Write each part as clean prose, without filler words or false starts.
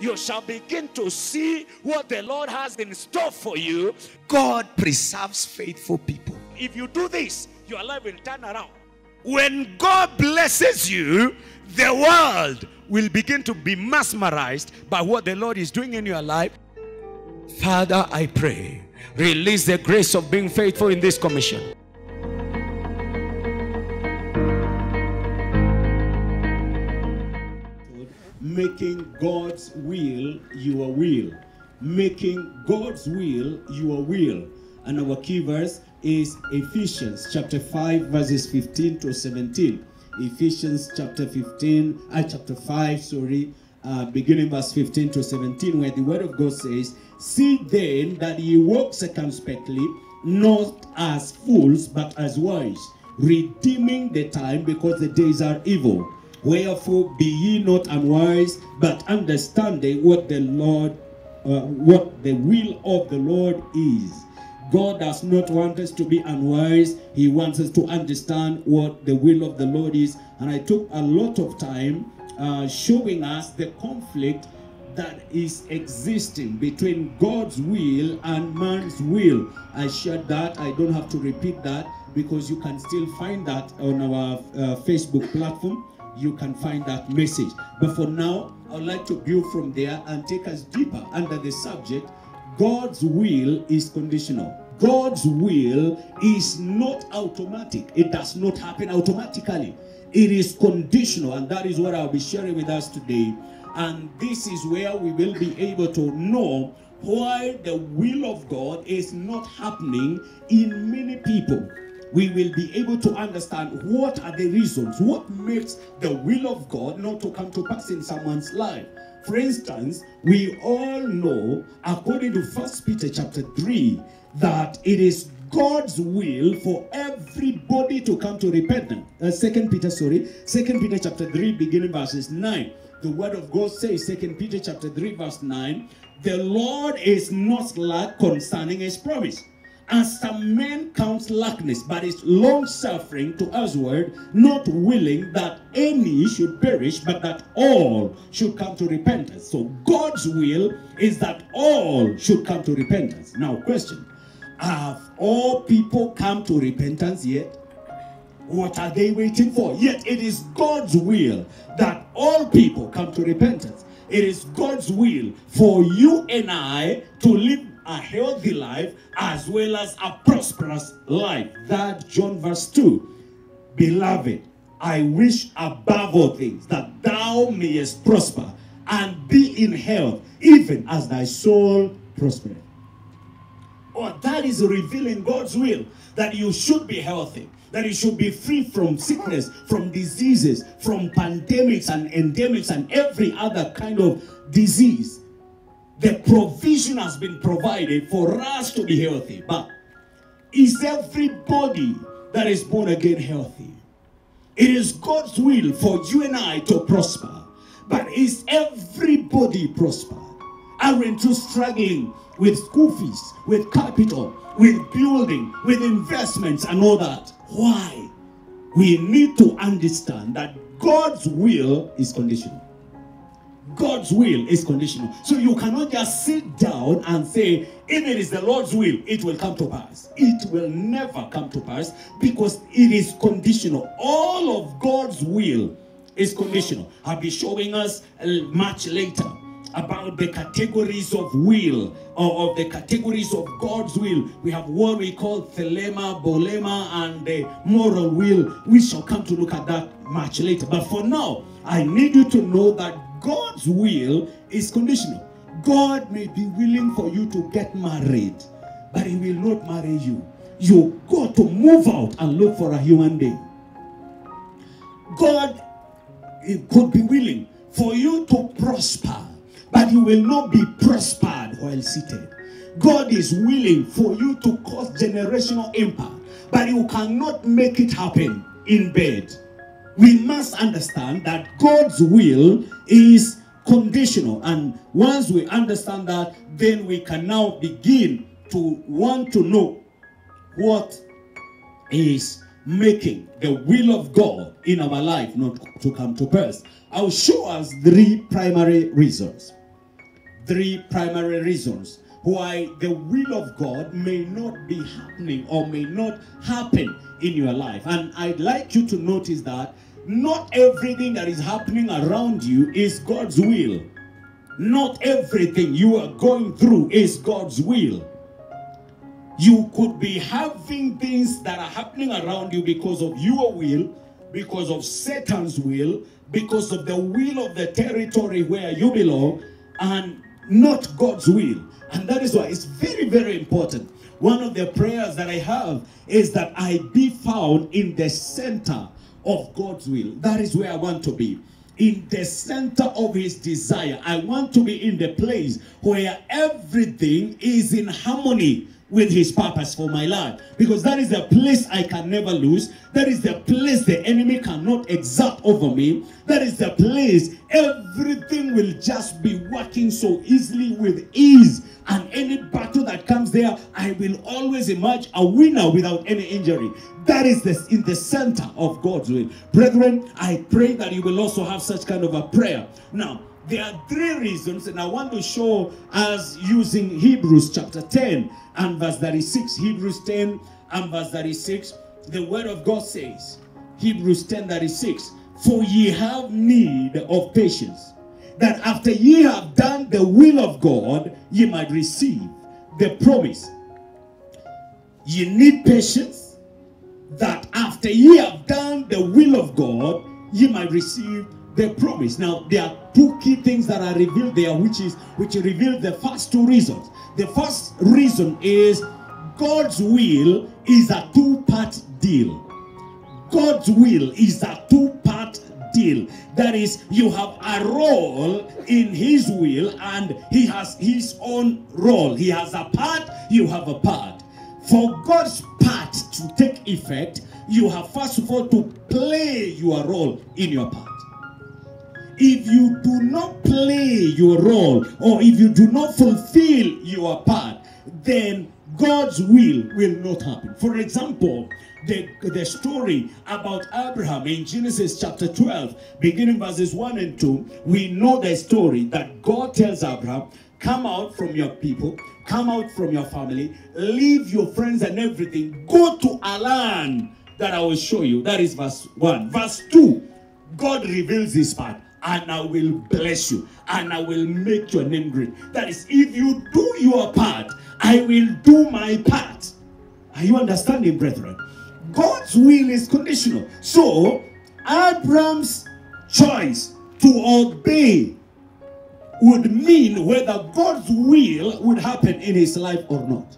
you shall begin to see what the Lord has in store for you. God preserves faithful people. If you do this, your life will turn around. When God blesses you, the world will begin to be mesmerized by what the Lord is doing in your life. Father, I pray, release the grace of being faithful in this commission. Making God's will your will. Making God's will your will. And our key verse is Ephesians chapter 5 verses 15 to 17. Ephesians chapter 5, beginning verse 15 to 17, where the word of God says, "See then that ye walk circumspectly, not as fools, but as wise, redeeming the time, because the days are evil. Wherefore be ye not unwise, but understanding what the will of the Lord is." God does not want us to be unwise. He wants us to understand what the will of the Lord is. And I took a lot of time showing us the conflict that is existing between God's will and man's will. I shared that. I don't have to repeat that, because you can still find that on our Facebook platform. You can find that message. But for now, I would like to build from there and take us deeper under the subject, God's will is conditional. God's will is not automatic. It does not happen automatically. It is conditional, and that is what I'll be sharing with us today. And this is where we will be able to know why the will of God is not happening in many people. We will be able to understand what are the reasons, what makes the will of God not to come to pass in someone's life. For instance, we all know, according to 1 Peter chapter 3, that it is God's will for everybody to come to repentance. 2 Peter chapter 3, beginning verses 9. The word of God says, 2 Peter chapter 3, verse 9, "The Lord is not slack concerning his promise, as some men count slackness, but is long-suffering to usward, not willing that any should perish, but that all should come to repentance." So God's will is that all should come to repentance. Now, question: have all people come to repentance yet? What are they waiting for? Yet it is God's will that all people come to repentance. It is God's will for you and I to live a healthy life as well as a prosperous life. That John verse 2. "Beloved, I wish above all things that thou mayest prosper and be in health, even as thy soul prospereth." Oh, that is revealing God's will, that you should be healthy, that you should be free from sickness, from diseases, from pandemics and endemics and every other kind of disease. The provision has been provided for us to be healthy. But is everybody that is born again healthy? It is God's will for you and I to prosper. But is everybody prosper? Aren't you struggling with school fees, with capital, with building, with investments and all that? Why? We need to understand that God's will is conditional. God's will is conditional. So you cannot just sit down and say, if it is the Lord's will, it will come to pass. It will never come to pass, because it is conditional. All of God's will is conditional. I'll be showing us much later about the categories of will, or of the categories of God's will. We have what we call thelema, bolema, and the moral will. We shall come to look at that much later. But for now, I need you to know that God's will is conditional. God may be willing for you to get married, but he will not marry you. You got to move out and look for a human being. God could be willing for you to prosper, but you will not be prospered while seated. God is willing for you to cause generational impact, but you cannot make it happen in bed. We must understand that God's will is conditional. And once we understand that, then we can now begin to want to know what is making the will of God in our life not to come to pass. I'll show us 3 primary reasons. three primary reasons why the will of God may not be happening or may not happen in your life. And I'd like you to notice that not everything that is happening around you is God's will. Not everything you are going through is God's will. You could be having things that are happening around you because of your will, because of Satan's will, because of the will of the territory where you belong, and not God's will. And that is why it's very, very important. One of the prayers that I have is that I be found in the center of God's will. That is where I want to be. In the center of his desire. I want to be in the place where everything is in harmony with his purpose for my life, because that is the place I can never lose. That is the place the enemy cannot exert over me. That is the place everything will just be working so easily with ease, and any battle that comes there, I will always emerge a winner without any injury. That is in the center of God's will. Brethren, I pray that you will also have such kind of a prayer. Now, there are three reasons, and I want to show us using Hebrews chapter 10 and verse 36. Hebrews 10 and verse 36. The word of God says, Hebrews 10:36, for ye have need of patience, that after ye have done the will of God, ye might receive the promise. Ye need patience, that after ye have done the will of God, ye might receive the promise. Now, there are two key things that are revealed there, which reveal the first two reasons. The first reason is God's will is a two-part deal. God's will is a two-part deal. That is, you have a role in his will, and he has his own role. He has a part, you have a part. For God's part to take effect, you have first of all to play your role in your part. If you do not play your role, or if you do not fulfill your part, then God's will not happen. For example, the story about Abraham in Genesis chapter 12, beginning verses 1 and 2, we know the story that God tells Abraham, come out from your people, come out from your family, leave your friends and everything, go to a land that I will show you. That is verse 1. Verse 2, God reveals his part. And I will bless you, and I will make your name great. That is, if you do your part, I will do my part. Are you understanding, brethren? God's will is conditional. So, Abraham's choice to obey would mean whether God's will would happen in his life or not.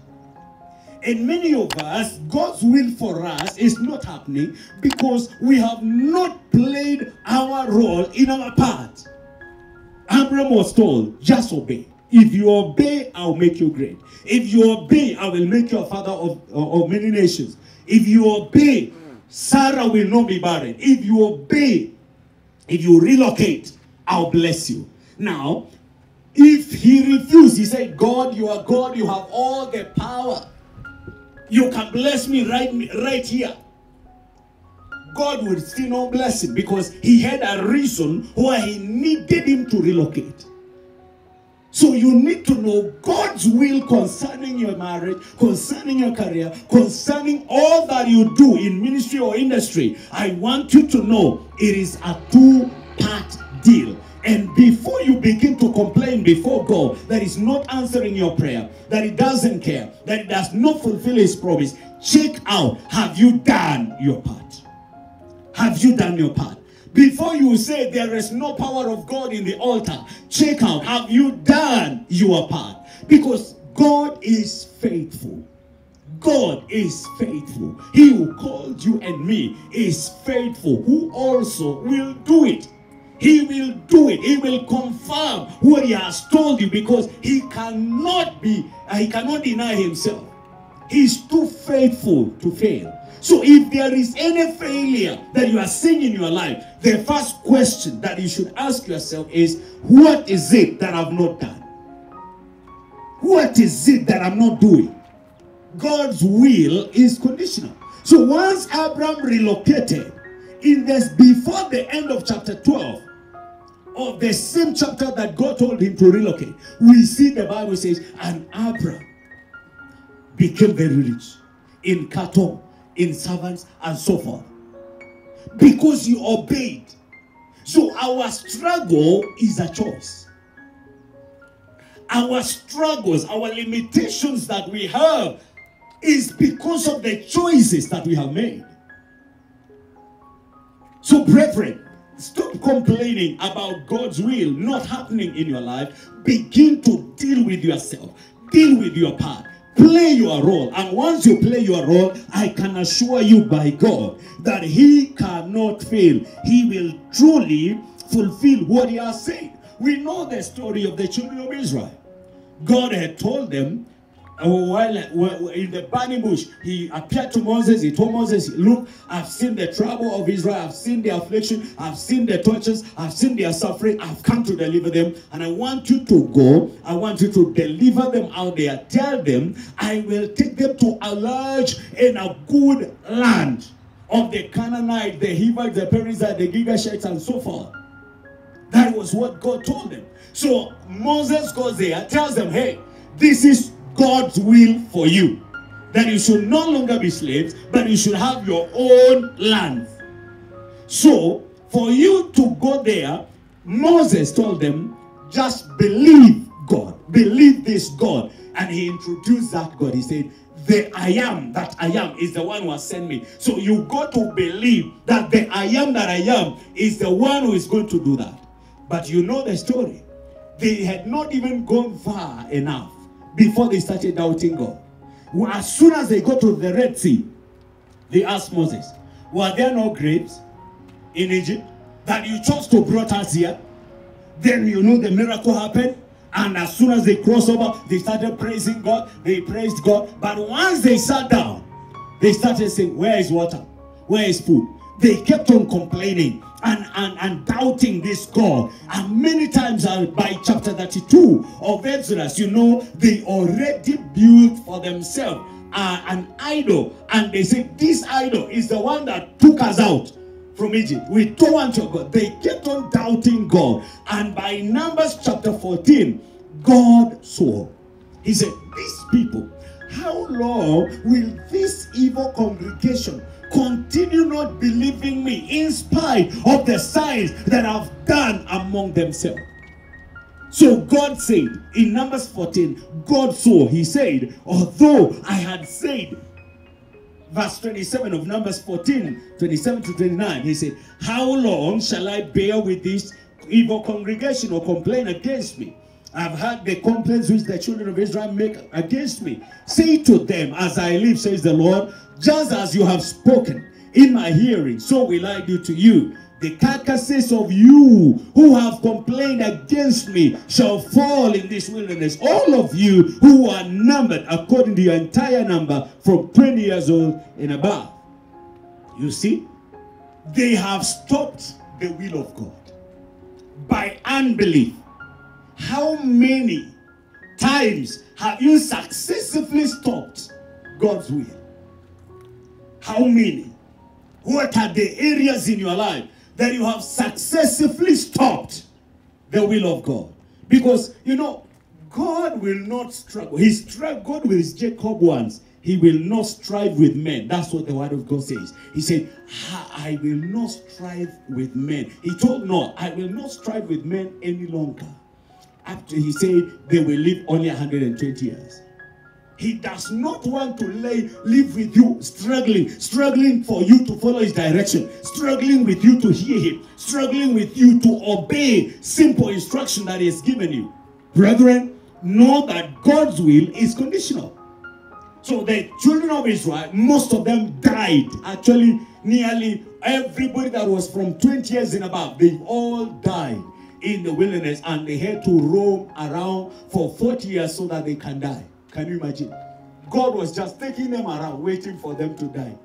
And many of us, God's will for us is not happening because we have not played our role in our part. Abraham was told, just obey. If you obey, I'll make you great. If you obey, I will make you a father of many nations. If you obey, Sarah will not be barren. If you obey, if you relocate, I'll bless you. Now, if he refused, he said, God, you are God, you have all the power. You can bless me right here. God would still not bless him because he had a reason why he needed him to relocate. So you need to know God's will concerning your marriage, concerning your career, concerning all that you do in ministry or industry. I want you to know it is a two-part deal. And before you begin to complain before God that he's not answering your prayer, that he doesn't care, that he does not fulfill his promise, check out, have you done your part? Have you done your part? Before you say there is no power of God in the altar, check out, have you done your part? Because God is faithful. God is faithful. He who called you and me is faithful, who also will do it. He will do it. He will confirm what he has told you because he cannot deny himself. He's too faithful to fail. So if there is any failure that you are seeing in your life, the first question that you should ask yourself is, what is it that I've not done? What is it that I'm not doing? God's will is conditional. So once Abraham relocated, before the end of chapter 12, of the same chapter that God told him to relocate, we see the Bible says, and Abraham became very rich in cattle, in servants, and so forth. Because he obeyed. So our struggle is a choice. Our struggles, our limitations that we have is because of the choices that we have made. So brethren, stop complaining about God's will not happening in your life. Begin to deal with yourself. Deal with your part. Play your role. And once you play your role, I can assure you by God that he cannot fail. He will truly fulfill what he has said. We know the story of the children of Israel. God had told them, while in the burning bush, he appeared to Moses. He told Moses, look, I've seen the trouble of Israel. I've seen their affliction. I've seen their tortures. I've seen their suffering. I've come to deliver them. And I want you to go. I want you to deliver them out there. Tell them, I will take them to a large and a good land of the Canaanites, the Hivites, the Perizzites, the Girgashites, and so forth. That was what God told them. So Moses goes there, tells them, hey, this is God's will for you, that you should no longer be slaves, but you should have your own land. So for you to go there, Moses told them, just believe God, believe this God. And he introduced that God. He said, the I am that I am is the one who has sent me. So you got to believe that the I am that I am is the one who is going to do that. But you know the story. They had not even gone far enough before they started doubting God. As soon as they got to the Red Sea, they asked Moses, were there no grapes in Egypt that you chose to brought us here? Then you know the miracle happened. And as soon as they crossed over, they started praising God. They praised God. But once they sat down, they started saying, where is water? Where is food? They kept on complaining and doubting this God. And many times by chapter 32 of Exodus, you know, they already built for themselves an idol. And they said, this idol is the one that took us out from Egypt. We don't want your God. They kept on doubting God. And by Numbers chapter 14, God swore. He said, these people, how long will this evil congregation continue not believing me in spite of the signs that I've done among themselves? So God said in Numbers 14, God swore. He said, although I had said, verse 27 of Numbers 14, 27 to 29, he said, how long shall I bear with this evil congregation or complain against me? I've heard the complaints which the children of Israel make against me. Say to them, as I live, says the Lord, just as you have spoken in my hearing, so will I do to you. The carcasses of you who have complained against me shall fall in this wilderness. All of you who are numbered according to your entire number from 20 years old and above. You see, they have stopped the will of God by unbelief. How many times have you successively stopped God's will? How many? What are the areas in your life that you have successively stopped the will of God? Because, you know, God will not struggle. He struggled with Jacob once. He will not strive with men. That's what the word of God says. He said, I will not strive with men. He told Noah, I will not strive with men any longer. After he said they will live only 120 years. He does not want to live with you struggling for you to follow his direction, struggling with you to hear him, struggling with you to obey simple instruction that he has given you. Brethren, know that God's will is conditional. So the children of Israel, most of them died. Actually, nearly everybody that was from 20 years and above, they all died in the wilderness, and they had to roam around for 40 years so that they can die. Can you imagine? God was just taking them around, waiting for them to die.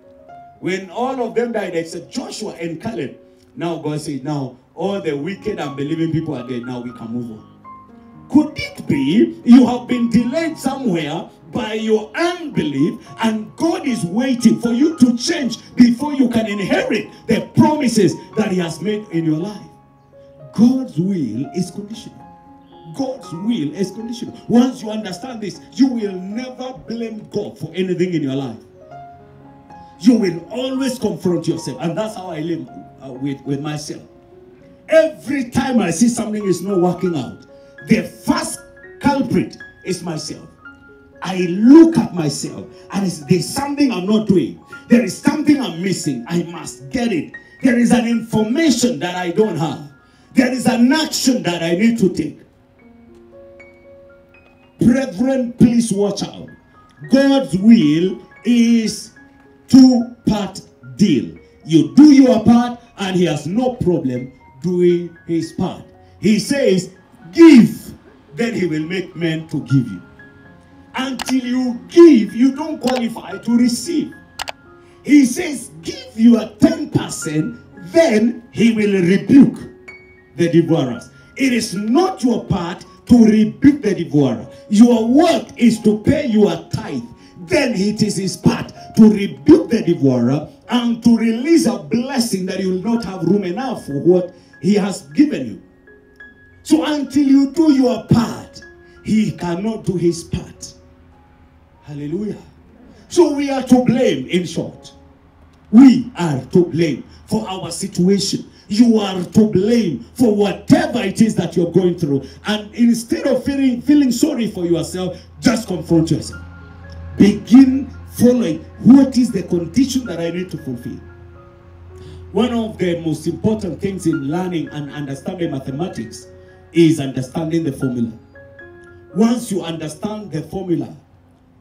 When all of them died, except Joshua and Caleb, now God said, now all the wicked and believing people are dead. Now we can move on. Could it be you have been delayed somewhere by your unbelief, and God is waiting for you to change before you can inherit the promises that he has made in your life? God's will is conditional. God's will is conditional. Once you understand this, you will never blame God for anything in your life. You will always confront yourself. And that's how I live with myself. Every time I see something is not working out, the first culprit is myself. I look at myself and there's something I'm not doing. There is something I'm missing. I must get it. There is an information that I don't have. There is an action that I need to take. Brethren, please watch out. God's will is two-part deal. You do your part and he has no problem doing his part. He says, give, then he will make men to give you. Until you give, you don't qualify to receive. He says, give your 10%, then he will rebuke the devourers. It is not your part to rebuke the devourer. Your work is to pay your tithe. Then it is his part to rebuke the devourer and to release a blessing that you will not have room enough for what he has given you. So until you do your part, he cannot do his part. Hallelujah. So we are to blame, in short. We are to blame for our situation. You are to blame for whatever it is that you're going through. And instead of feeling sorry for yourself, just confront yourself. Begin following. What is the condition that I need to fulfill? One of the most important things in learning and understanding mathematics is understanding the formula. Once you understand the formula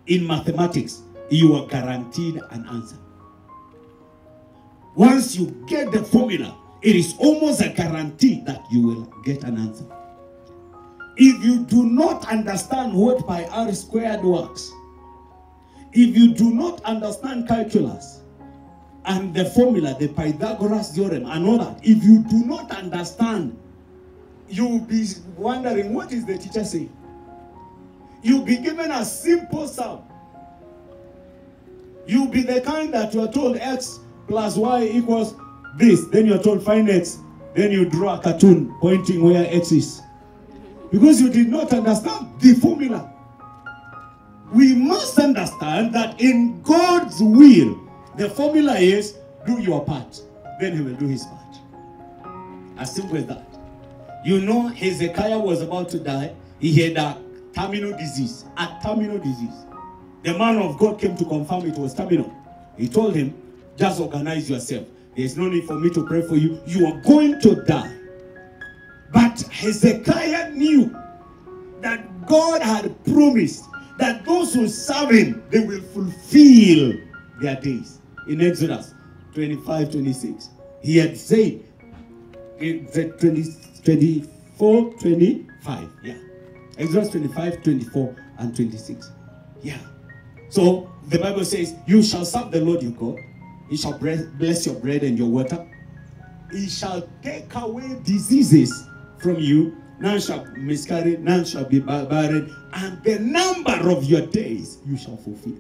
in mathematics, you are guaranteed an answer. Once you get the formula, it is almost a guarantee that you will get an answer. If you do not understand what pi r squared works, if you do not understand calculus and the formula, the Pythagoras theorem and all that, if you do not understand, you will be wondering, what is the teacher saying? You'll be given a simple sum. You'll be the kind that you are told x plus y equals this. Then you're told find x. Then you draw a cartoon pointing where x is. Because you did not understand the formula. We must understand that in God's will, the formula is do your part. Then he will do his part. As simple as that. You know, Hezekiah was about to die. He had a terminal disease. A terminal disease. The man of God came to confirm it was terminal. He told him, just organize yourself. There's no need for me to pray for you. You are going to die. But Hezekiah knew that God had promised that those who serve him, they will fulfill their days. In Exodus 25:26, he had said, in 24:25, yeah. Exodus 25:24 and 26. Yeah. So the Bible says, you shall serve the Lord your God. He shall bless your bread and your water. He shall take away diseases from you. None shall miscarry, none shall be barren. And the number of your days you shall fulfill.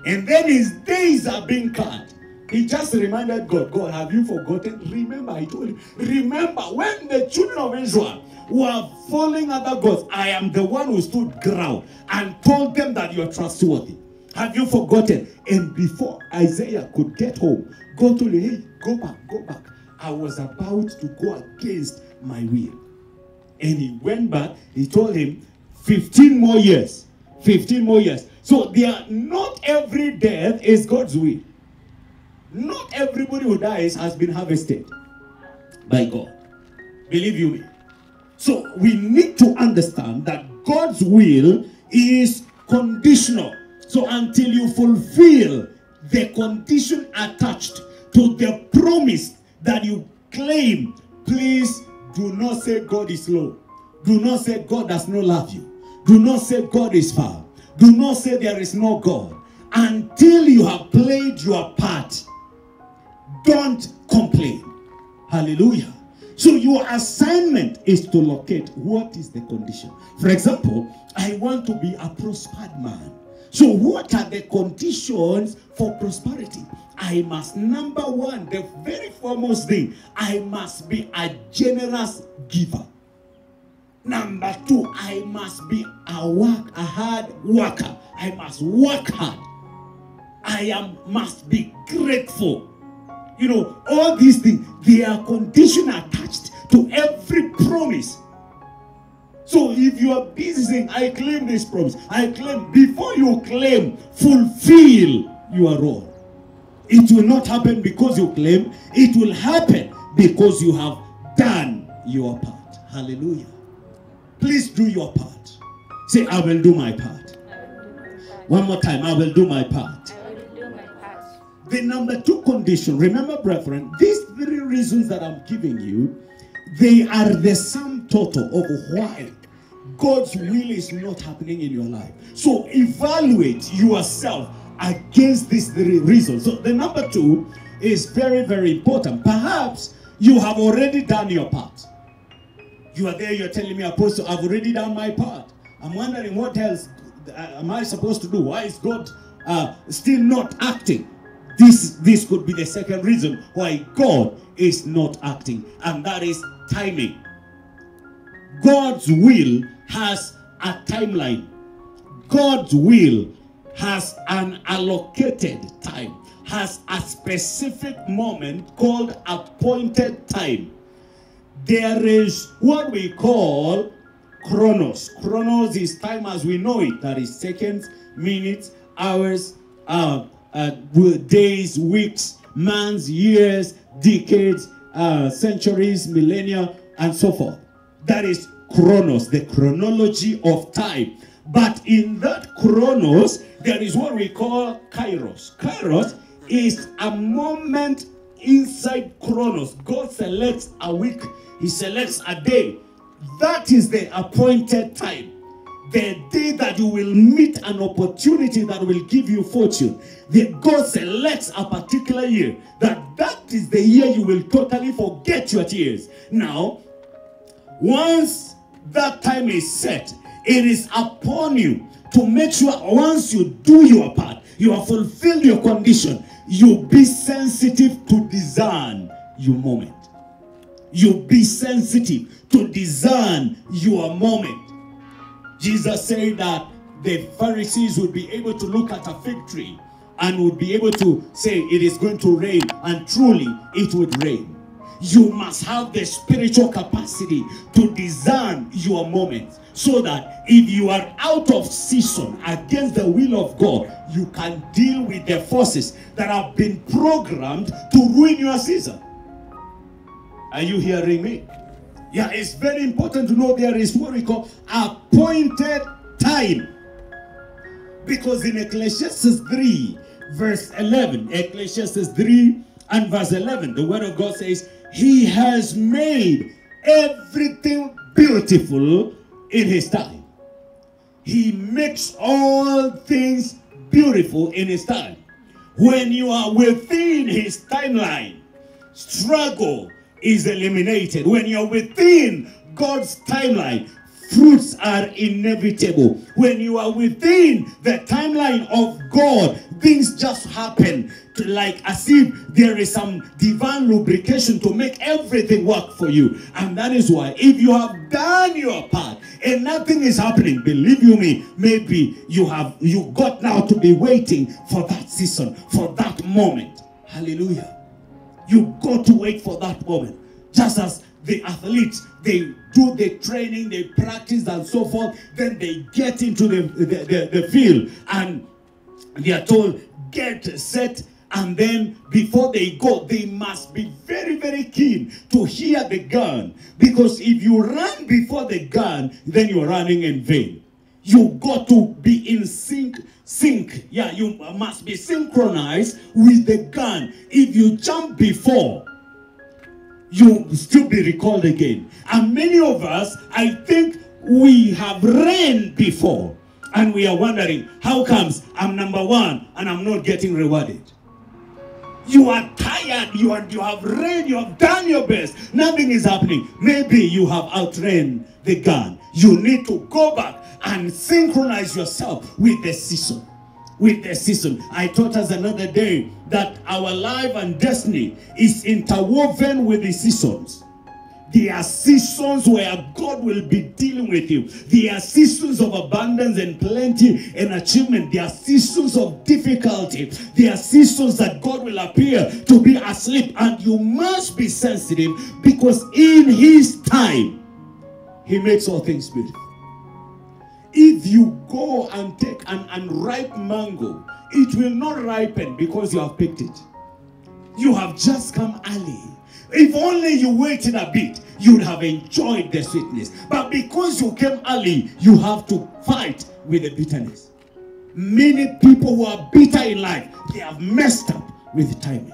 And then his days are being cut. He just reminded God, God, have you forgotten? Remember, I told you. Remember, when the children of Israel were following other gods, I am the one who stood ground and told them that you are trustworthy. Have you forgotten? And before Isaiah could get home, God told him, hey, go back, go back. I was about to go against my will. And he went back. He told him, 15 more years. 15 more years. So not every death is God's will. Not everybody who dies has been harvested by God. Believe you me. So we need to understand that God's will is conditional. So until you fulfill the condition attached to the promise that you claim, please do not say God is low. Do not say God does not love you. Do not say God is far. Do not say there is no God. Until you have played your part, don't complain. Hallelujah. So your assignment is to locate what is the condition. For example, I want to be a prospered man. So what are the conditions for prosperity? I must, number one, the very foremost thing, I must be a generous giver. Number two, I must be a hard worker. I must work hard. Must be grateful. You know, all these things, they are conditions attached to every promise. So if you are busy saying, I claim this promise, I claim, before you claim, fulfill your role. It will not happen because you claim. It will happen because you have done your part. Hallelujah. Please do your part. Say, I will do my part. One more time, I will do my part. The number two condition, remember, brethren, these three reasons that I'm giving you, they are the sum total of why God's will is not happening in your life. So evaluate yourself against these three reasons. So the number two is very, very important. Perhaps you have already done your part. You are there, you're telling me, Apostle, I've already done my part. I'm wondering, what else am I supposed to do? Why is God still not acting? This could be the second reason why God is not acting, and that is timing. God's will has a timeline. God's will has an allocated time, has a specific moment called appointed time. There is what we call chronos. Chronos is time as we know it. That is seconds, minutes, hours, days, weeks, months, years, decades, centuries, millennia, and so forth. That is chronos, the chronology of time. But in that chronos, there is what we call kairos. Kairos is a moment inside chronos. God selects a week. He selects a day. That is the appointed time. The day that you will meet an opportunity that will give you fortune. God selects a particular year. That is the year you will totally forget your tears. Now, once that time is set, it is upon you to make sure once you do your part, you have fulfilled your condition, you be sensitive to discern your moment. You be sensitive to discern your moment. Jesus said that the Pharisees would be able to look at a fig tree and would be able to say it is going to rain, and truly it would rain. You must have the spiritual capacity to discern your moment, so that if you are out of season against the will of God, you can deal with the forces that have been programmed to ruin your season. Are you hearing me? Yeah, it's very important to know there is what we call appointed time. Because in Ecclesiastes 3 verse 11, Ecclesiastes 3 and verse 11, the word of God says, He has made everything beautiful in His time. He makes all things beautiful in His time. When you are within His timeline, struggle is eliminated. When you're within God's timeline, fruits are inevitable. When you are within the timeline of God, things just happen like as if there is some divine lubrication to make everything work for you. And that is why if you have done your part and nothing is happening, believe you me, maybe you got now to be waiting for that season, for that moment. Hallelujah. You got to wait for that moment. Just as the athletes, they do the training, they practice and so forth, then they get into the field and they are told, get set, and then before they go, they must be very, very keen to hear the gun. Because if you run before the gun, then you're running in vain. You got to be in sync. Yeah, you must be synchronized with the gun. If you jump before, you still be recalled again. And many of us, I think we have ran before, and we are wondering, how comes I'm number one and I'm not getting rewarded? You are tired, you have ran, you have done your best, nothing is happening. Maybe you have outran the gun. You need to go back and synchronize yourself with the season. with the season. I taught us another day that our life and destiny is interwoven with the seasons. There are seasons where God will be dealing with you. There are seasons of abundance and plenty and achievement. There are seasons of difficulty. There are seasons that God will appear to be asleep, and you must be sensitive, because in His time He makes all things beautiful. If you go and take an unripe mango, it will not ripen because you have picked it. You have just come early. If only you waited a bit, you'd have enjoyed the sweetness. But because you came early, you have to fight with the bitterness. Many people who are bitter in life, they have messed up with timing.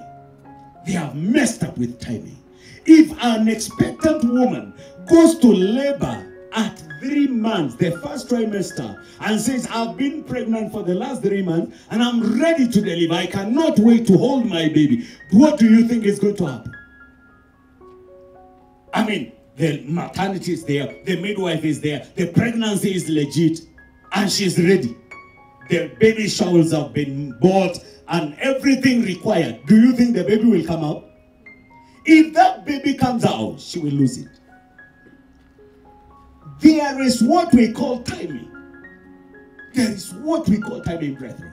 They have messed up with timing. If an expectant woman goes to labor at 3 months, the first trimester, and says, I've been pregnant for the last 3 months and I'm ready to deliver, I cannot wait to hold my baby, what do you think is going to happen? I mean, the maternity is there, the midwife is there, the pregnancy is legit, and she's ready. The baby showers have been bought and everything required. Do you think the baby will come out? If that baby comes out, she will lose it. There is what we call timing. There is what we call timing, brethren.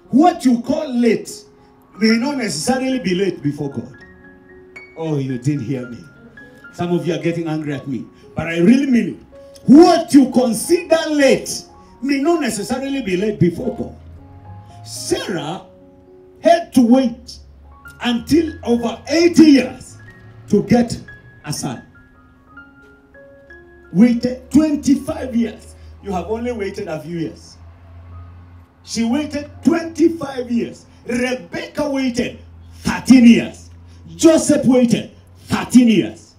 What you call late may not necessarily be late before God. Oh, you didn't hear me. Some of you are getting angry at me, but I really mean it. What you consider late may not necessarily be late before God. Sarah had to wait until over 80 years to get a son. Waited 25 years. You have only waited a few years. She waited 25 years. Rebecca waited 13 years. Joseph waited 13 years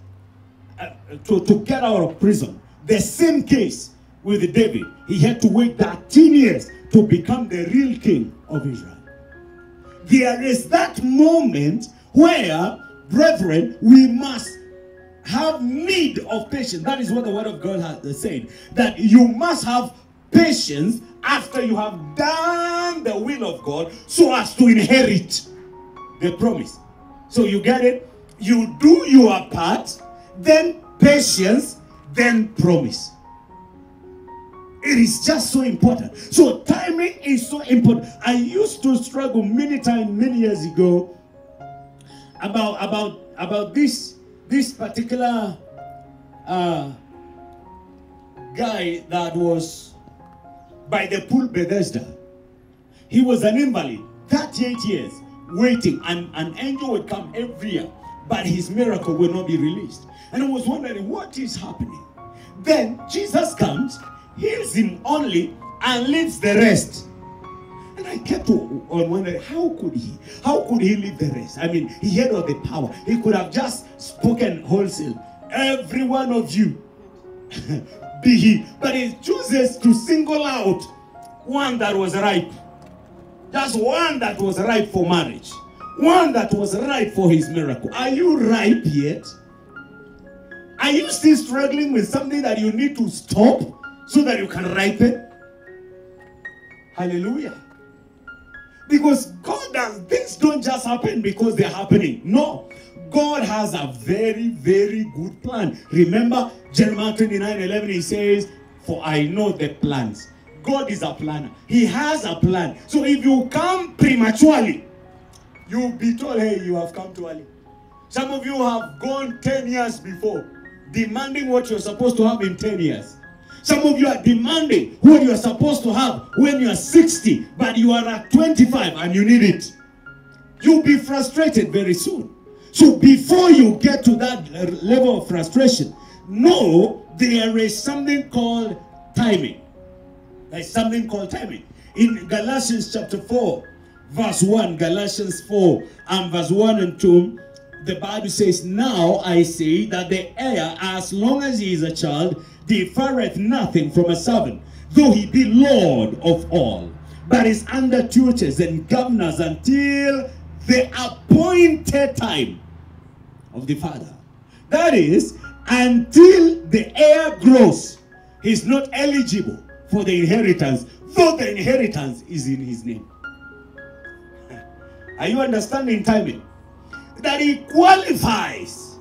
to get out of prison. The same case with David. He had to wait 13 years to become the real king of Israel. There is that moment where, brethren, we must have need of patience. That is what the word of God has said. That you must have patience after you have done the will of God, so as to inherit the promise. So you get it? You do your part, then patience, then promise. It is just so important. So timing is so important. I used to struggle many times, many years ago, about this particular guy that was by the pool Bethesda. He was an invalid, 38 years, waiting, and an angel would come every year, but his miracle will not be released. And I was wondering, what is happening? Then Jesus comes, heals him only, and leaves the rest. And I kept on wondering, how could he leave the rest? I mean, he had all the power. He could have just spoken wholesale. Every one of you be he. But he chooses to single out one that was ripe. Just one that was ripe for marriage. One that was ripe for his miracle. Are you ripe yet? Are you still struggling with something that you need to stop so that you can ripen? Hallelujah. Because God does, things don't just happen because they're happening. No. God has a very, very good plan. Remember Jeremiah 29:11, he says, for I know the plans. God is a planner. He has a plan. So if you come prematurely, you'll be told, hey, you have come too early. Some of you have gone 10 years before, demanding what you're supposed to have in 10 years. Some of you are demanding what you're supposed to have when you're 60, but you are at 25 and you need it. You'll be frustrated very soon. So before you get to that level of frustration, know there is something called timing. There's something called timing. In Galatians chapter 4, verse 1, Galatians 4 and verse 1 and 2, the Bible says, now I say that the heir, as long as he is a child, differeth nothing from a servant, though he be Lord of all, but is under tutors and governors until the appointed time of the father. That is, until the heir grows, he's not eligible for the inheritance, though the inheritance is in his name. Are you understanding timing? That he qualifies.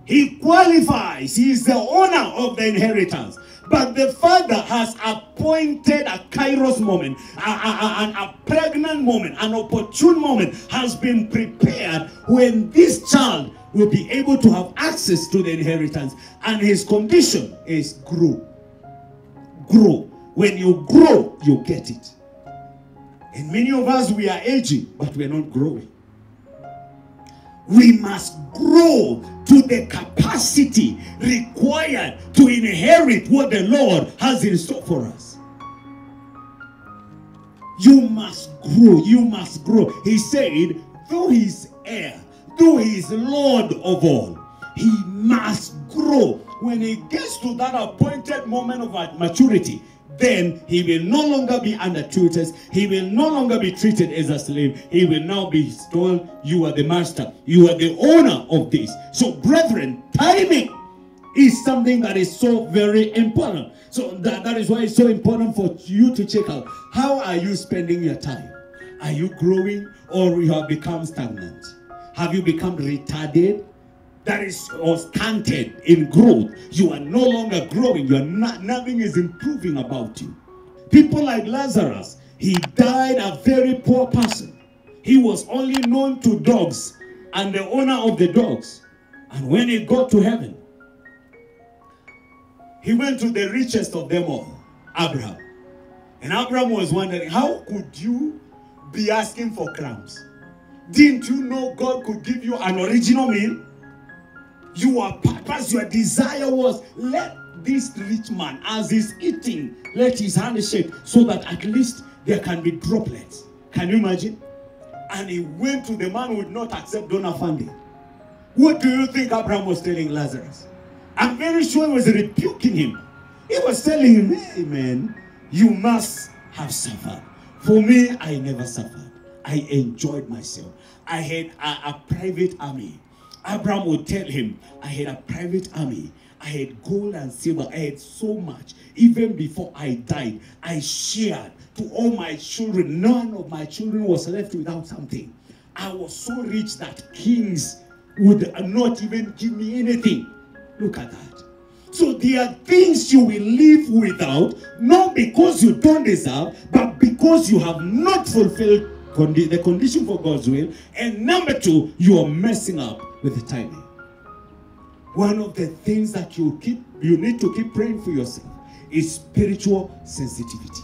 He qualifies. He is the owner of the inheritance. But the Father has appointed a kairos moment, a pregnant moment, an opportune moment has been prepared when this child will be able to have access to the inheritance. And his condition is grow. Grow. When you grow, you get it. And many of us, we are aging, but we are not growing. We must grow to the capacity required to inherit what the Lord has in store for us. You must grow. You must grow. He said, though he is heir, though he is Lord of all, he must grow. When he gets to that appointed moment of maturity, then he will no longer be under tutors. He will no longer be treated as a slave. He will now be told, you are the master. You are the owner of this. So, brethren, timing is something that is so very important. So that is why it's so important for you to check out, how are you spending your time? Are you growing, or you have become stagnant? Have you become retarded? That is, or stunted in growth. You are no longer growing. You are not, nothing is improving about you. People like Lazarus, he died a very poor person. He was only known to dogs and the owner of the dogs. And when he got to heaven, he went to the richest of them all, Abraham. And Abraham was wondering, how could you be asking for crumbs? Didn't you know God could give you an original meal? Your purpose, your desire was, let this rich man, as he's eating, let his hand shake so that at least there can be droplets. Can you imagine? And he went to the man who would not accept donor funding. What do you think Abraham was telling Lazarus? I'm very sure he was rebuking him. He was telling him, hey man, you must have suffered. For me, I never suffered. I enjoyed myself. I had a private army. Abraham would tell him, I had a private army. I had gold and silver. I had so much. Even before I died, I shared to all my children. None of my children was left without something. I was so rich that kings would not even give me anything. Look at that. So there are things you will live without, not because you don't deserve, but because you have not fulfilled the condition for God's will. And number two, you are messing up with the timing. One of the things that you need to keep praying for yourself is spiritual sensitivity.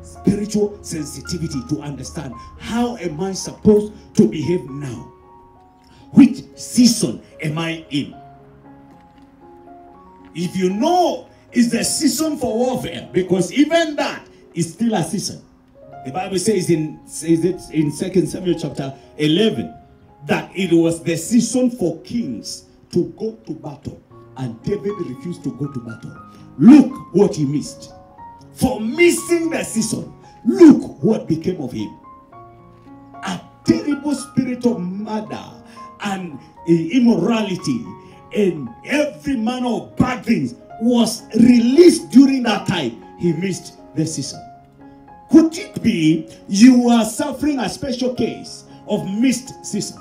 Spiritual sensitivity to understand, how am I supposed to behave now? Which season am I in? If you know it's the season for warfare, because even that is still a season. The Bible says in 2 Samuel chapter 11 that it was the season for kings to go to battle, and David refused to go to battle. Look what he missed. For missing the season, look what became of him. A terrible spirit of murder and immorality and every manner of bad things was released during that time. He missed the season. Could it be you are suffering a special case of missed season?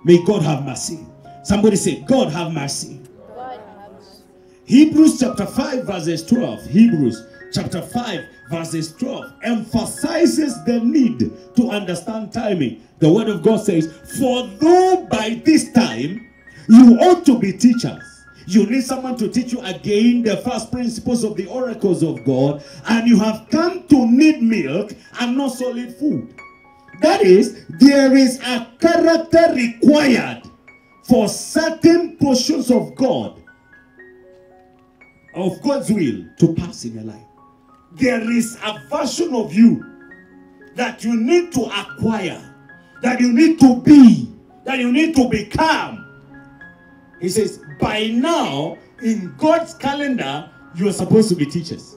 May God have mercy. Somebody say, God have mercy. God have mercy. Hebrews chapter 5 verses 12. Hebrews chapter 5 verses 12 emphasizes the need to understand timing. The word of God says, for though by this time you ought to be teachers. You need someone to teach you again the first principles of the oracles of God, and you have come to need milk and not solid food. That is, there is a character required for certain portions of God, of God's will, to pass in your life. There is a version of you that you need to acquire, that you need to be, that you need to become. He says, by now, in God's calendar, you are supposed to be teachers.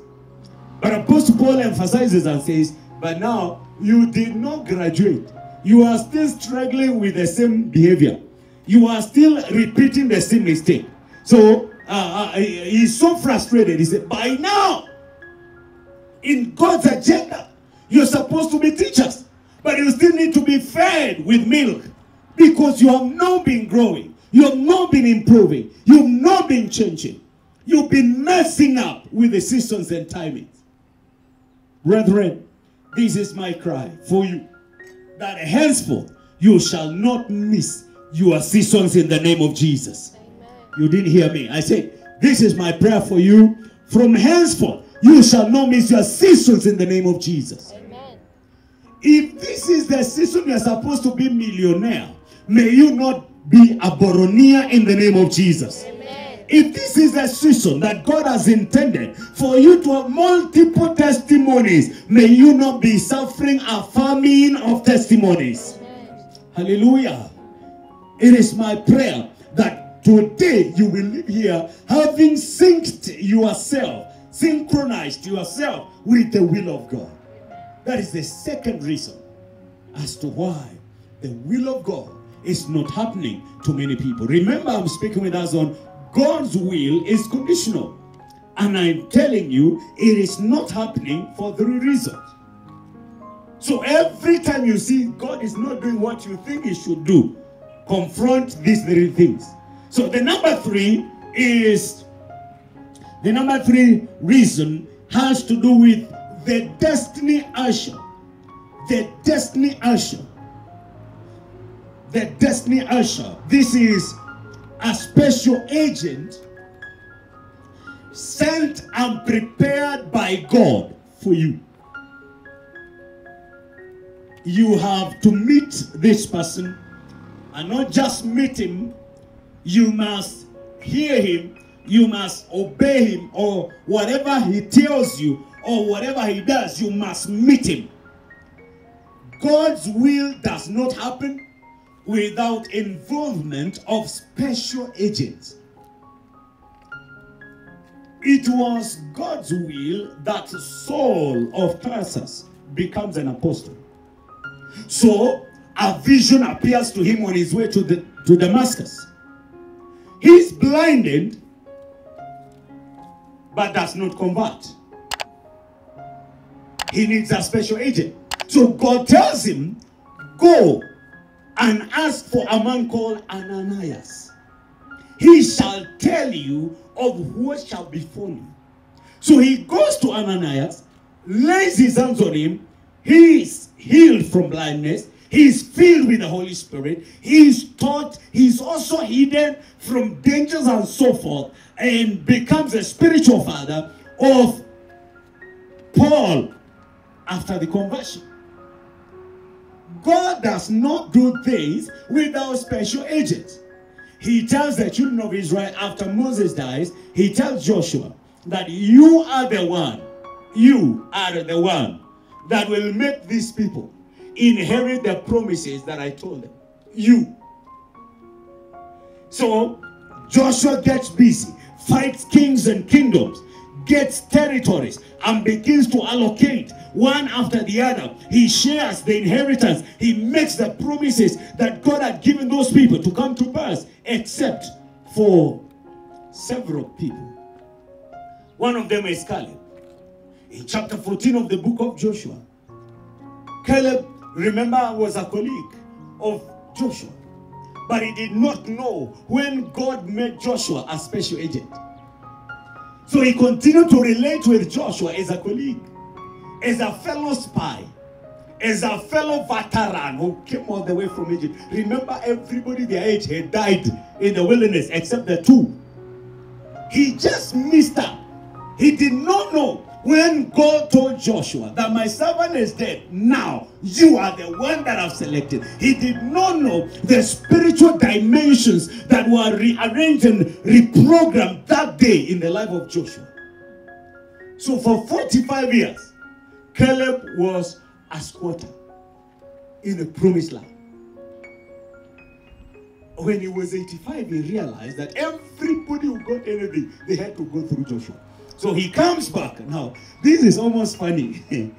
But Apostle Paul emphasizes and says, but now, you did not graduate. You are still struggling with the same behavior. You are still repeating the same mistake. So, he's so frustrated. He said, by now, In God's agenda, you're supposed to be teachers, but you still need to be fed with milk because you have not been growing. You have not been improving. You have not been changing. You've been messing up with the seasons and timings. Brethren, this is my cry for you, that henceforth you shall not miss your seasons in the name of Jesus. Amen. You didn't hear me. I said, this is my prayer for you. From henceforth, you shall not miss your seasons in the name of Jesus. Amen. If this is the season you're supposed to be millionaire, may you not be a boronia in the name of Jesus. Amen. If this is the season that God has intended for you to have multiple testimonies, may you not be suffering a famine of testimonies. Amen. Hallelujah. It is my prayer that today you will live here having synced yourself, synchronized yourself with the will of God. That is the second reason as to why the will of God is not happening to many people. Remember, I'm speaking with us on God's will is conditional. And I'm telling you, it is not happening for 3 reasons. So every time you see God is not doing what you think he should do, confront these 3 things. So the number 3 reason has to do with the destiny usher. The destiny usher. The destiny usher. This is a special agent sent and prepared by God for you. You have to meet this person, and not just meet him, you must hear him, you must obey him, or whatever he tells you, or whatever he does, you must meet him. God's will does not happen without involvement of special agents. It was God's will that Saul of Tarsus becomes an apostle. So a vision appears to him on his way to Damascus. He's blinded, but does not convert. He needs a special agent. So God tells him, go and ask for a man called Ananias. He shall tell you of what shall befall you. So he goes to Ananias, lays his hands on him. He is healed from blindness. He is filled with the Holy Spirit. He is taught. He is also hidden from dangers and so forth, and becomes a spiritual father of Paul after the conversion. God does not do things without special agents. He tells the children of Israel after Moses dies, he tells Joshua that you are the one that will make these people inherit the promises that I told them. You. So Joshua gets busy, fights kings and kingdoms, gets territories, and begins to allocate one after the other. He shares the inheritance. He makes the promises that God had given those people to come to pass, except for several people. One of them is Caleb. In chapter 14 of the book of Joshua, Caleb, remember, was a colleague of Joshua, but he did not know when God made Joshua a special agent. So he continued to relate with Joshua as a colleague, as a fellow spy, as a fellow veteran who came all the way from Egypt. Remember, everybody their age had died in the wilderness except the 2. He just missed out. He did not know when God told Joshua that my servant is dead. Now you are the one that I've selected. He did not know the spiritual dimensions that were rearranged and reprogrammed that day in the life of Joshua. So for 45 years, Caleb was a squatter in the promised land. When he was 85, he realized that everybody who got anything, they had to go through Joshua. So he comes back. Now, this is almost funny.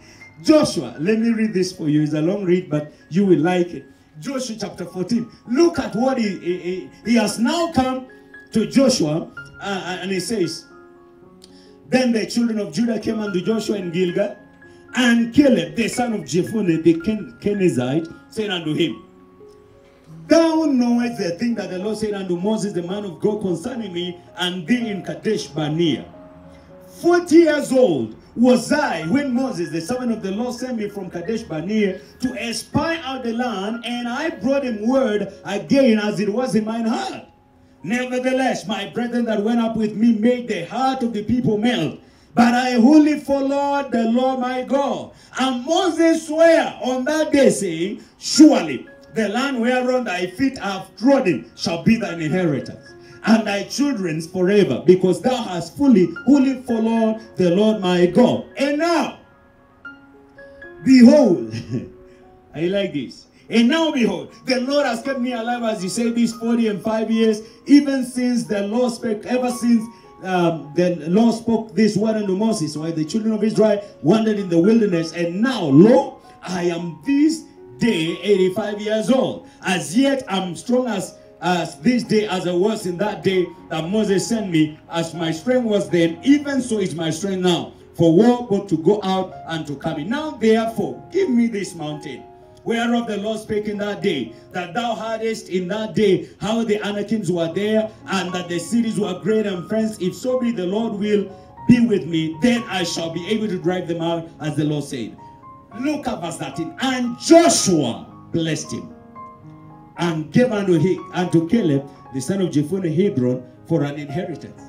Joshua, let me read this for you. It's a long read, but you will like it. Joshua chapter 14. Look at what he has now come to Joshua, and he says, Then the children of Judah came unto Joshua in Gilgal, and Caleb, the son of Jephunneh, the Kenizzite, said unto him, Thou knowest the thing that the Lord said unto Moses, the man of God, concerning me and thee in Kadesh Barnea. 40 years old was I when Moses, the servant of the Lord, sent me from Kadesh Barnea to espy out the land, and I brought him word again as it was in mine heart. Nevertheless, my brethren that went up with me made the heart of the people melt. But I wholly followed the Lord my God. And Moses swore on that day, saying, Surely the land whereon thy feet have trodden shall be thine inheritance, and thy children's forever, because thou hast wholly followed the Lord my God. And now, behold, I like this. And now behold, the Lord has kept me alive, as you say, these 45 years, even since the Lord spake, ever since the Lord spoke this word unto Moses, while the children of Israel wandered in the wilderness. And now, lo, I am this day 85 years old. As yet I'm strong as this day as I was in that day that Moses sent me. As my strength was then, even so is my strength now, for war both to go out and to come in. Now therefore give me this mountain, whereof the Lord spake in that day, that thou hadst in that day how the Anakims were there, and that the cities were great and fenced. If so be the Lord will be with me, then I shall be able to drive them out, as the Lord said. Look at verse 13. And Joshua blessed him, and gave unto Caleb, the son of Jephunneh, Hebron for an inheritance.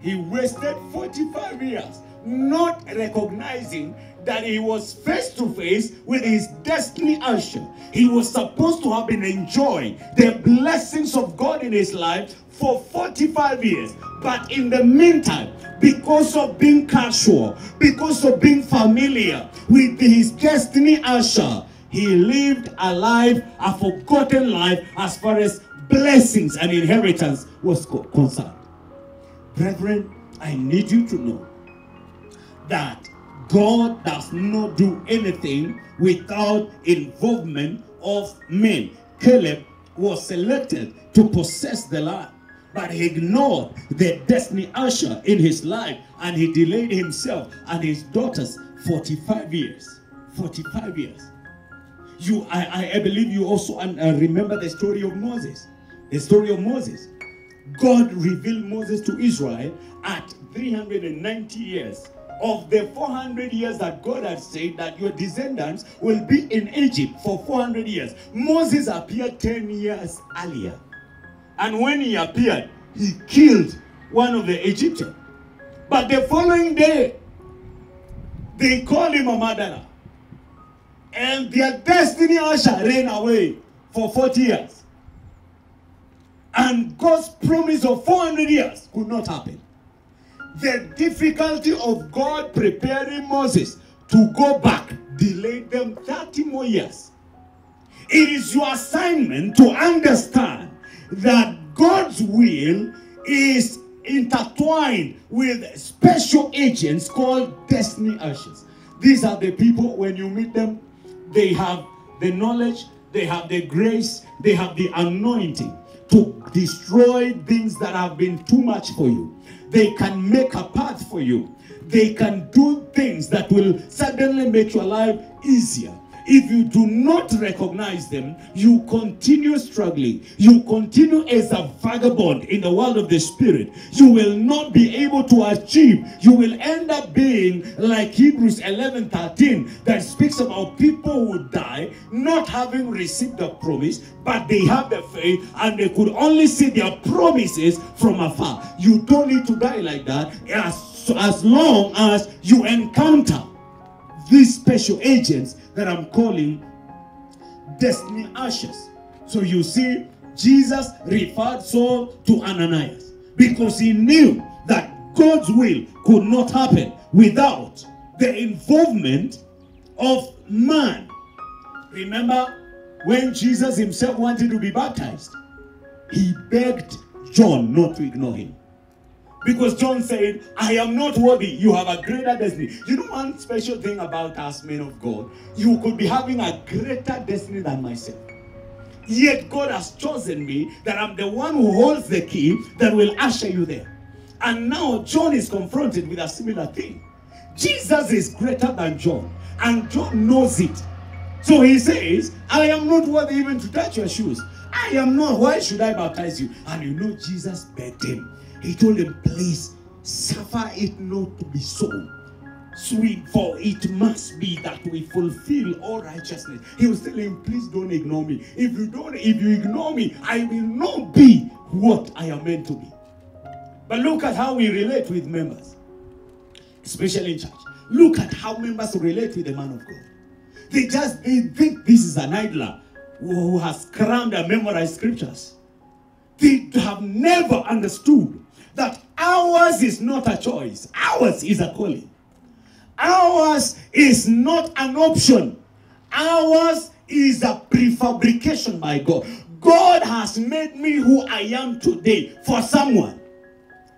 He wasted 45 years not recognizing that he was face to face with his destiny usher. He was supposed to have been enjoying the blessings of God in his life for 45 years. But in the meantime, because of being casual, because of being familiar with his destiny usher, he lived a life, a forgotten life, as far as blessings and inheritance was concerned. Brethren, I need you to know that God does not do anything without involvement of men. Caleb was selected to possess the land, but he ignored the destiny usher in his life, and he delayed himself and his daughters 45 years. 45 years. I believe you also remember the story of Moses. The story of Moses. God revealed Moses to Israel at 390 years. Of the 400 years that God had said that your descendants will be in Egypt for 400 years, Moses appeared 10 years earlier. And when he appeared, he killed one of the Egyptians. But the following day, they called him a murderer. And their destiny usher ran away for 40 years. And God's promise of 400 years could not happen. The difficulty of God preparing Moses to go back delayed them 30 more years. It is your assignment to understand that God's will is intertwined with special agents called destiny ushers. These are the people, when you meet them, they have the knowledge, they have the grace, they have the anointing to destroy things that have been too much for you. They can make a path for you. They can do things that will suddenly make your life easier. If you do not recognize them, you continue struggling. You continue as a vagabond in the world of the spirit. You will not be able to achieve. You will end up being like Hebrews 11:13 that speaks about people who die not having received the promise, but they have the faith and they could only see their promises from afar. You don't need to die like that as long as you encounter these special agents that I'm calling destiny ushers. So you see, Jesus referred Saul to Ananias because he knew that God's will could not happen without the involvement of man. Remember when Jesus himself wanted to be baptized, he begged John not to ignore him. Because John said, I am not worthy. You have a greater destiny. You know one special thing about us men of God? You could be having a greater destiny than myself. Yet God has chosen me that I'm the one who holds the key that will usher you there. And now John is confronted with a similar thing. Jesus is greater than John, and John knows it. So he says, I am not worthy even to touch your shoes. I am not. Why should I baptize you? And you know, Jesus begged him. He told him, please, suffer it not to be so. Sweet, for it must be that we fulfill all righteousness. He was telling him, please don't ignore me. If you ignore me, I will not be what I am meant to be. But look at how we relate with members, especially in church. Look at how members relate with the man of God. They think this is an idler who has crammed and memorized scriptures. They have never understood that ours is not a choice. Ours is a calling. Ours is not an option. Ours is a prefabrication by God. God has made me who I am today for someone.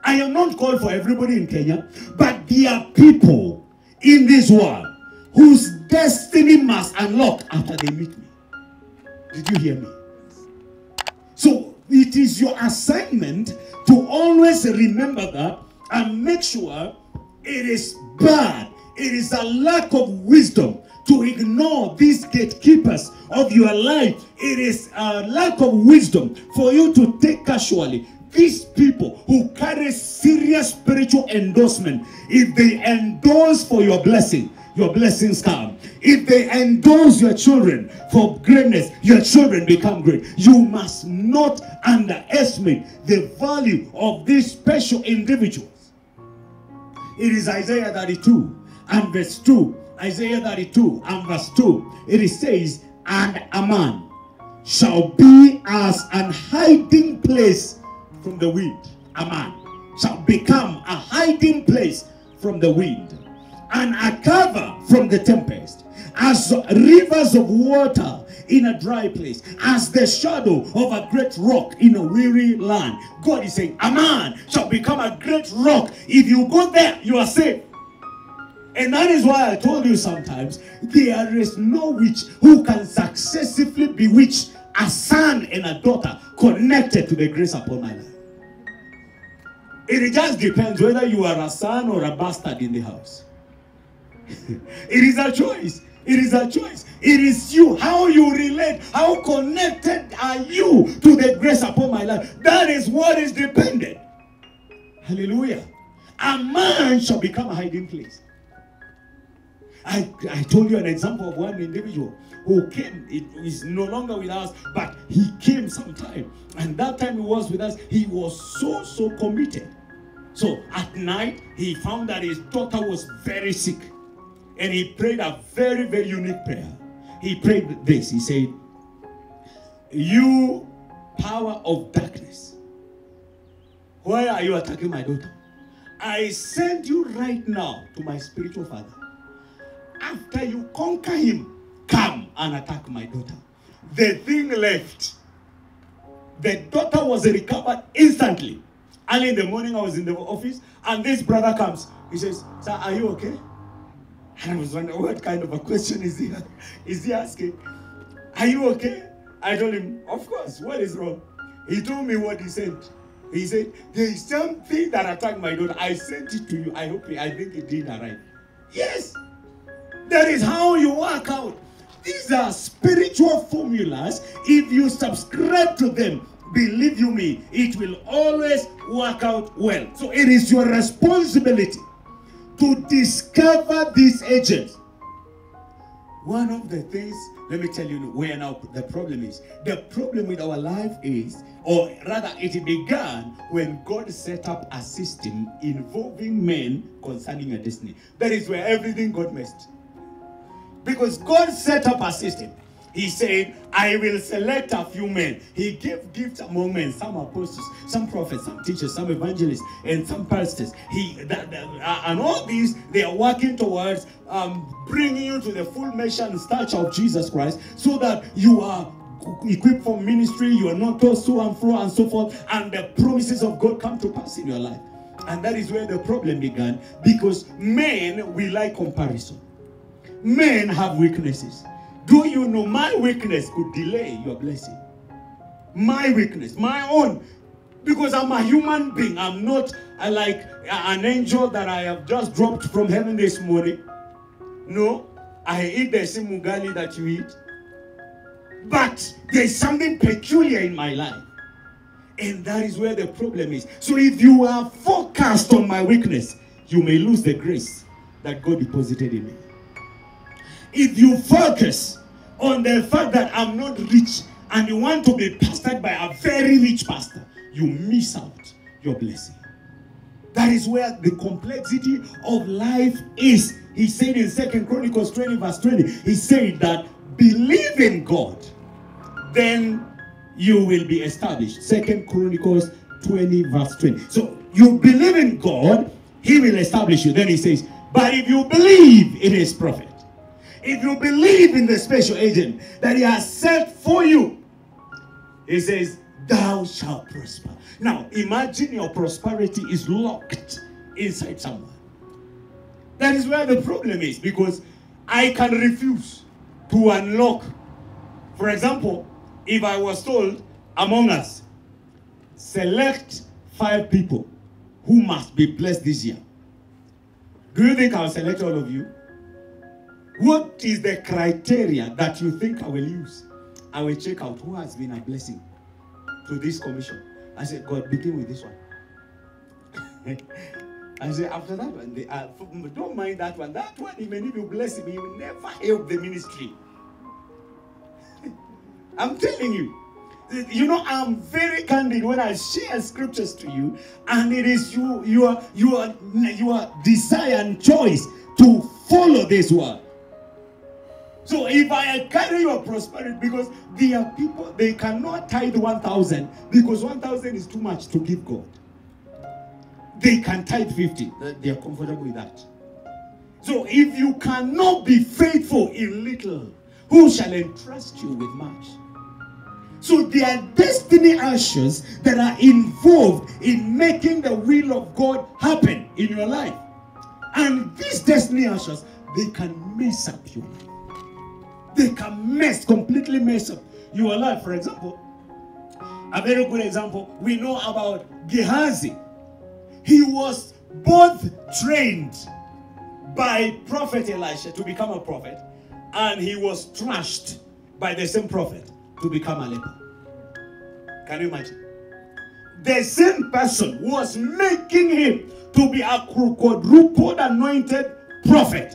I am not called for everybody in Kenya, but there are people in this world whose destiny must unlock after they meet me. Did you hear me? So it is your assignment to always remember that and make sure it is bad. It is a lack of wisdom to ignore these gatekeepers of your life. It is a lack of wisdom for you to take casually these people who carry serious spiritual endorsement. If they endorse for your blessing, your blessings come. If they endorse your children for greatness, your children become great. You must not underestimate the value of these special individuals. It is Isaiah 32 and verse 2. Isaiah 32 and verse 2. It says, and a man shall be as an hiding place from the wind. A man shall become a hiding place from the wind, and a cover from the tempest, as rivers of water in a dry place, as the shadow of a great rock in a weary land. God is saying, a man shall become a great rock. If you go there, you are safe. And that is why I told you sometimes, there is no witch who can successfully bewitch a son and a daughter connected to the grace upon my life. It just depends whether you are a son or a bastard in the house. It is a choice. It is a choice. It is you. How you relate. How connected are you to the grace upon my life? That is what is dependent. Hallelujah. A man shall become a hiding place. I told you an example of one individual who came. It is no longer with us, but he came sometime. And that time he was with us, he was so committed. So at night, he found that his daughter was very sick. And he prayed a very unique prayer. He prayed this. He said, you power of darkness, why are you attacking my daughter? I send you right now to my spiritual father. After you conquer him, come and attack my daughter. The thing left. The daughter was recovered instantly. Early in the morning, I was in the office, and this brother comes. He says, sir, are you okay? And I was wondering, what kind of a question is he asking? Are you okay? I told him, of course, what is wrong? He told me what he said. He said, there is something that attacked my daughter. I sent it to you. I think it did arrive. Yes. That is how you work out. These are spiritual formulas. If you subscribe to them, believe you me, it will always work out well. So it is your responsibility to discover these agents. One of the things, let me tell you where now the problem is. The problem with our life is, or rather it began when God set up a system involving men concerning a destiny. That is where everything got messed. Because God set up a system. He said, I will select a few men. He gave gifts among men, some apostles, some prophets, some teachers, some evangelists, and some pastors. And all these, they are working towards bringing you to the full measure and stature of Jesus Christ, so that you are equipped for ministry, you are not tossed to and fro and so forth, and the promises of God come to pass in your life. And that is where the problem began, because men, we like comparison. Men have weaknesses. Do you know my weakness could delay your blessing? My weakness, my own. Because I'm a human being. I'm not like an angel that I have just dropped from heaven this morning. No, I eat the same ugali that you eat. But there's something peculiar in my life. And that is where the problem is. So if you are focused on my weakness, you may lose the grace that God deposited in me. If you focus on the fact that I'm not rich and you want to be pastored by a very rich pastor, you miss out your blessing. That is where the complexity of life is. He said in 2 Chronicles 20 verse 20, he said that believe in God, then you will be established. 2 Chronicles 20 verse 20. So you believe in God, he will establish you. Then he says, but if you believe in his prophet, if you believe in the special agent that he has set for you, he says, thou shalt prosper. Now, imagine your prosperity is locked inside someone. That is where the problem is, because I can refuse to unlock. For example, if I was told among us, select 5 people who must be blessed this year, do you think I'll select all of you? What is the criteria that you think I will use? I will check out who has been a blessing to this commission. I said, God, begin with this one. I said, after that one, don't mind that one. That one, he may need to bless him. He will never help the ministry. I'm telling you. You know, I'm very candid when I share scriptures to you, and it is your desire and choice to follow this word. So if I carry your prosperity, because there are people, they cannot tithe 1,000 because 1,000 is too much to give God. They can tithe 50. They are comfortable with that. So if you cannot be faithful in little, who shall entrust you with much? So there are destiny ushers that are involved in making the will of God happen in your life. And these destiny ushers, they can mess up your life. They can completely mess up your life. For example, a very good example, we know about Gehazi. He was both trained by Prophet Elisha to become a prophet, and he was trashed by the same prophet to become a leper. Can you imagine? The same person was making him to be a quadruple anointed prophet,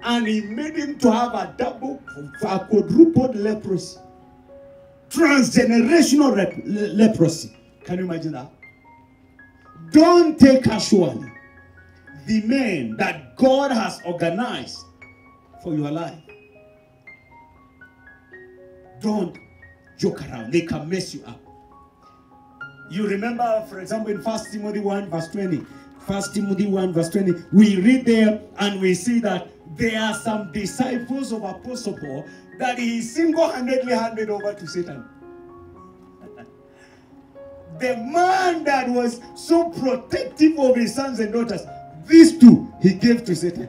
and he made him to have a quadrupled leprosy, transgenerational leprosy. Can you imagine that? Don't take casually the men that God has organized for your life. Don't joke around. They can mess you up. You remember, for example, in 1 Timothy 1 verse 20. 1 Timothy 1 verse 20. We read there and we see that there are some disciples of Apostle Paul that he single-handedly handed over to Satan. The man that was so protective of his sons and daughters, these two he gave to Satan.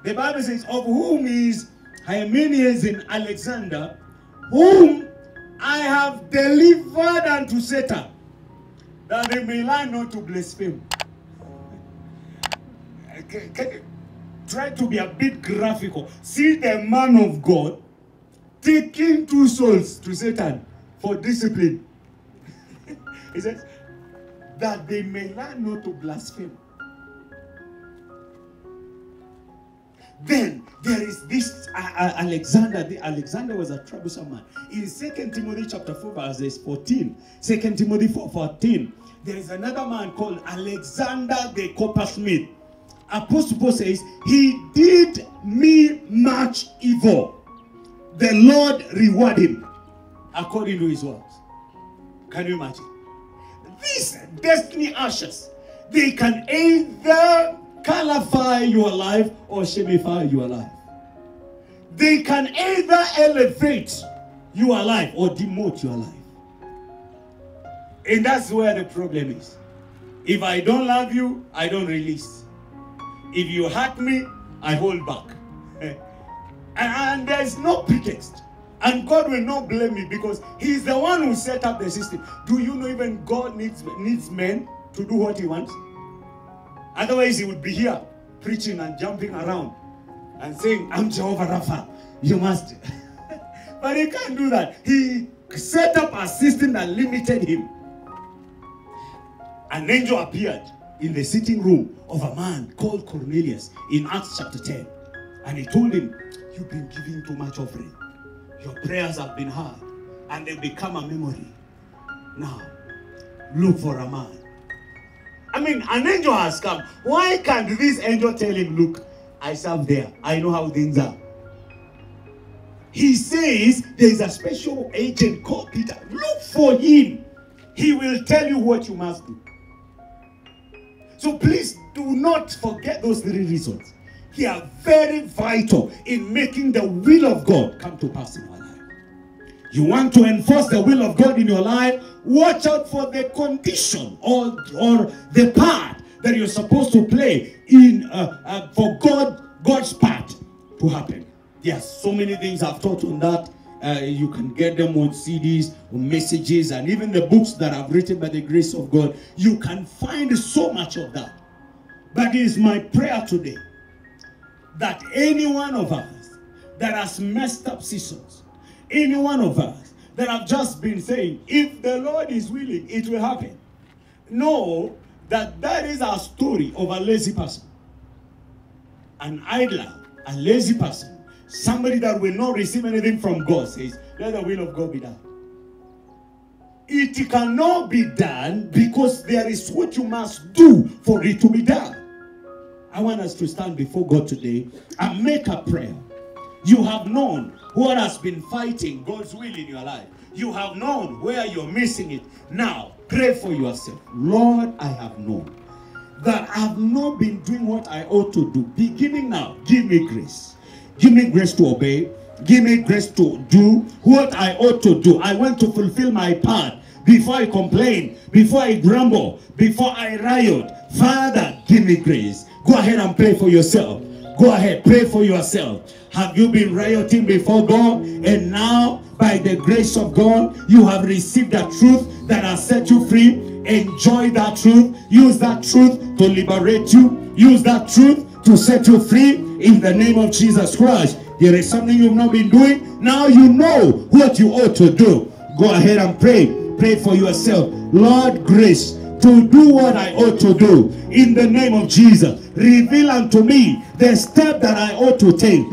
The Bible says, of whom is Hymenaeus and Alexander, whom I have delivered unto Satan, that they may learn not to blaspheme. Can you try to be a bit graphical? See the man of God taking 2 souls to Satan for discipline. He says, that they may learn not to blaspheme. Then there is this Alexander. Alexander was a troublesome man. In 2 Timothy chapter 4 verse 14, 2 Timothy 4:14, there is another man called Alexander the coppersmith. Apostle Paul says, he did me much evil. The Lord reward him according to his works. Can you imagine? These destiny ushers, they can either colorify your life or shamify your life. They can either elevate your life or demote your life. And that's where the problem is. If I don't love you, I don't release. If you hurt me, I hold back. And there's no pretext. And God will not blame me because He's the one who set up the system. Do you know even God needs men to do what He wants? Otherwise, He would be here preaching and jumping around and saying, I'm Jehovah Rapha. You must. But He can't do that. He set up a system that limited Him. An angel appeared in the sitting room of a man called Cornelius in Acts chapter 10. And he told him, you've been giving too much offering. Your prayers have been heard. And they've become a memory. Now, look for a man. I mean, an angel has come. Why can't this angel tell him, look, I serve there. I know how things are. He says there's a special agent called Peter. Look for him. He will tell you what you must do. So please do not forget those 3 reasons. They are very vital in making the will of God come to pass in our life. You want to enforce the will of God in your life, watch out for the condition or the part that you're supposed to play in for God's part to happen. There are so many things I've taught on that. You can get them on CDs, on messages, and even the books that I've written by the grace of God. You can find so much of that. But it is my prayer today that any one of us that has messed up seasons, any one of us that have just been saying, if the Lord is willing, it will happen. Know that that is a story of a lazy person. An idler, a lazy person. Somebody that will not receive anything from God says, let the will of God be done. It cannot be done because there is what you must do for it to be done. I want us to stand before God today and make a prayer. You have known what has been fighting God's will in your life. You have known where you're missing it. Now, pray for yourself. Lord, I have known that I have not been doing what I ought to do. Beginning now, give me grace. Give me grace to obey. Give me grace to do what I ought to do. I want to fulfill my part before I complain, before I grumble, before I riot. Father, give me grace. Go ahead and pray for yourself. Go ahead, pray for yourself. Have you been rioting before God? And now, by the grace of God, you have received the truth that has set you free. Enjoy that truth. Use that truth to liberate you. Use that truth to set you free in the name of Jesus Christ. There is something you've not been doing. Now you know what you ought to do. Go ahead and pray. Pray for yourself. Lord, grace to do what I ought to do in the name of Jesus. Reveal unto me the step that I ought to take.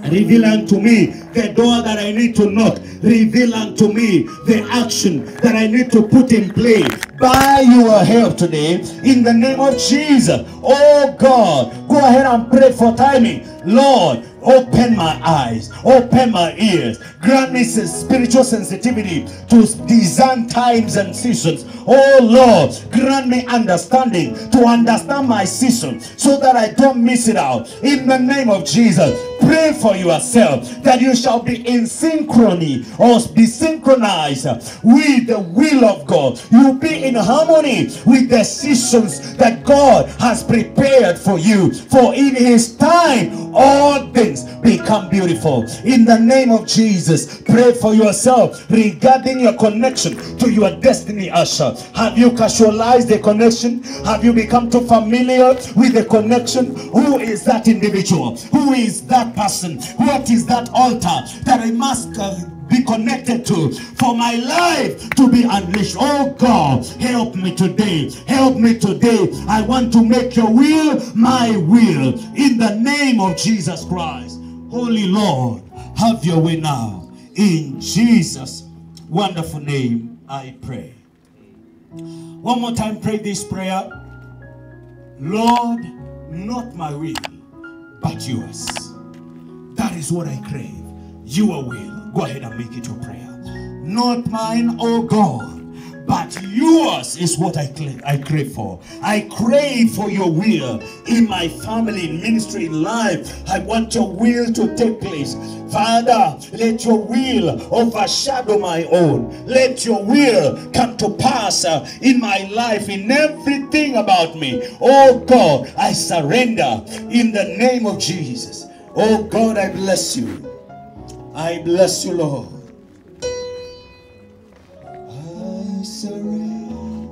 Reveal unto me the door that I need to knock. Reveal unto me the action that I need to put in play. By your help today, in the name of Jesus. Oh God, go ahead and pray for timing. Lord, open my eyes, open my ears, grant me spiritual sensitivity to discern times and seasons. Oh Lord, grant me understanding to understand my season so that I don't miss it out. In the name of Jesus, pray for yourself that you shall be in synchrony or be synchronized with the will of God. You'll be in harmony with the seasons that God has prepared for you. For in His time, all things become beautiful. In the name of Jesus, pray for yourself regarding your connection to your destiny usher. Have you casualized the connection? Have you become too familiar with the connection? Who is that individual? Who is that person? What is that altar that I must be connected to for my life to be unleashed? Oh God, help me today. Help me today. I want to make your will my will in the name of Jesus Christ. Holy Lord, have your way now. In Jesus' wonderful name I pray. One more time, pray this prayer. Lord, not my will, but yours. That is what I crave. Your will. Go ahead and make it your prayer. Not mine, oh God, but yours is what I crave for. I crave for your will in my family, in ministry, in life. I want your will to take place. Father, let your will overshadow my own. Let your will come to pass in my life, in everything about me. Oh God, I surrender in the name of Jesus. Oh God, I bless you. I bless you, Lord. I surrender.